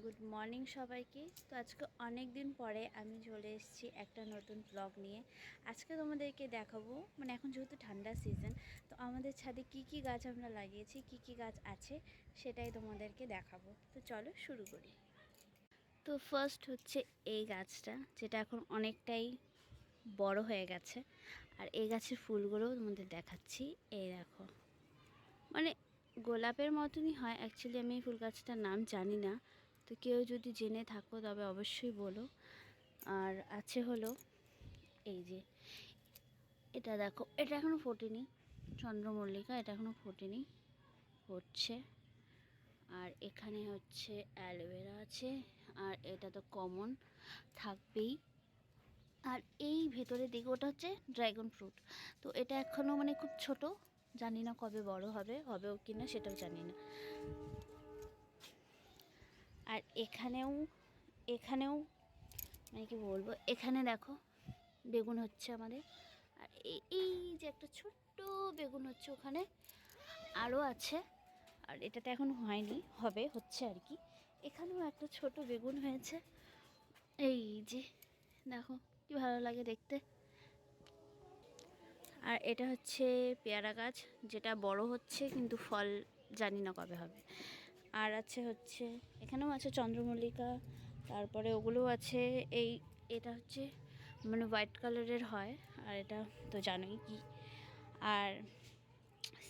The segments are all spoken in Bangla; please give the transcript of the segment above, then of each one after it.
গুড মর্নিং সবাইকে। তো আজকে অনেক দিন পরে আমি চলে এসেছি একটা নতুন ব্লগ নিয়ে। আজকে তোমাদেরকে দেখাবো, মানে এখন যেহেতু ঠান্ডা সিজন, তো আমাদের ছাদে কি কি গাছ আমরা লাগিয়েছি, কি কি গাছ আছে সেটাই তোমাদেরকে দেখাবো। তো চলো শুরু করি। তো ফার্স্ট হচ্ছে এই গাছটা, যেটা এখন অনেকটাই বড় হয়ে গেছে। আর এই গাছের ফুলগুলোও তোমাদের দেখাচ্ছি। এই দেখো, মানে গোলাপের মতনই হয় অ্যাকচুয়ালি। আমি এই ফুল গাছটার নাম জানি না, তো কেউ যদি জেনে থাকো তবে অবশ্যই বলো। আর আছে হলো এই যে, এটা দেখো, এটা এখনও ফোটেনি, চন্দ্রমল্লিকা, এটা এখনও ফোটেনি, ফুটছে। আর এখানে হচ্ছে অ্যালোভেরা আছে, আর এটা তো কমন থাকবেই। আর এই ভেতরের দিকে ওটা হচ্ছে ড্রাগন ফ্রুট। তো এটা এখনও মানে খুব ছোট, জানি না কবে বড় হবেও কি না সেটাও জানি না। আর এখানেও মানে কি বলবো, এখানে দেখো বেগুন হচ্ছে আমাদের। আর এই যে একটা ছোট্ট বেগুন হচ্ছে ওখানে, আরও আছে। আর এটাতে এখন হয়নি, হচ্ছে আর কি। এখানেও একটা ছোট বেগুন হয়েছে। এই যে দেখো কি ভালো লাগে দেখতে। আর এটা হচ্ছে পেয়ারা গাছ, যেটা বড় হচ্ছে কিন্তু ফল জানি না কবে হবে। আর হচ্ছে এখানেও আছে চন্দ্রমল্লিকা, তারপরে ওগুলোও আছে। এটা হচ্ছে মানে হোয়াইট কালারের হয়, আর এটা তো জানোই কি। আর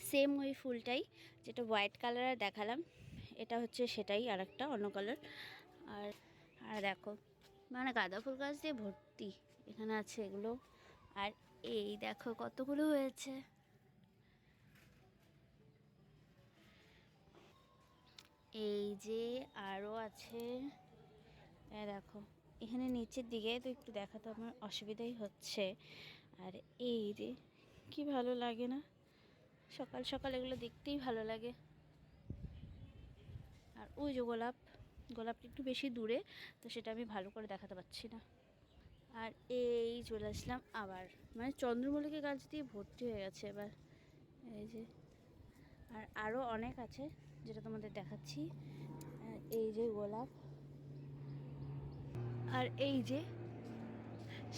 সেম ওই ফুলটাই যেটা হোয়াইট কালারের দেখালাম, এটা হচ্ছে সেটাই, আর একটা অন্য কালার। আর আর দেখো, মানে গাঁদা ফুল গাছ দিয়ে ভর্তি এখানে আছে এগুলো। আর এই দেখো কতগুলো হয়েছে। এই যে আরও আছে, দেখো এখানে নিচের দিকে তো একটু দেখাতে আমার অসুবিধাই হচ্ছে। আর এই যে কি ভালো লাগে না, সকাল সকাল এগুলো দেখতেই ভালো লাগে। আর ওই যে গোলাপটা একটু বেশি দূরে, তো সেটা আমি ভালো করে দেখাতে পারছি না। আর এই চলে আসলাম আবার, মানে চন্দ্রমল্লিকা গাছ দিয়ে ভর্তি হয়ে গেছে এবার। এই যে আর আরও অনেক আছে যেটা তোমাদের দেখাচ্ছি। এই যে গোলাপ, আর এই যে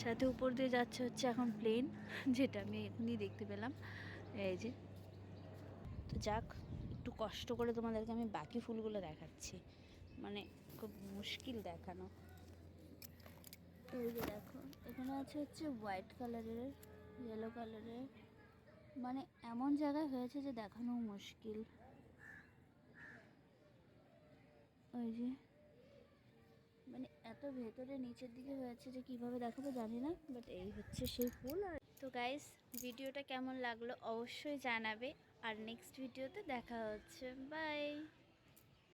সাথে উপর দিয়ে যাচ্ছে হচ্ছে এখন প্লেন, যেটা আমি এখনই দেখতে পেলাম। এই যে, তো যাক, একটু কষ্ট করে তোমাদেরকে আমি বাকি ফুলগুলো দেখাচ্ছি, মানে খুব মুশকিল দেখানো। এই যে দেখো, এখানে আছে হচ্ছে হোয়াইট কালারের, ইয়েলো কালারের, মানে এমন জায়গায় হয়েছে যে দেখানো মুশকিল। ওই যে মানে এত ভেতরে নিচের দিকে হয়েছে যে কিভাবে দেখাবো জানি না, বাট এই হচ্ছে সেই ফুল। আর তো গাইস, ভিডিওটা কেমন লাগলো অবশ্যই জানাবে। আর নেক্সট ভিডিওতে দেখা হচ্ছে, বাই।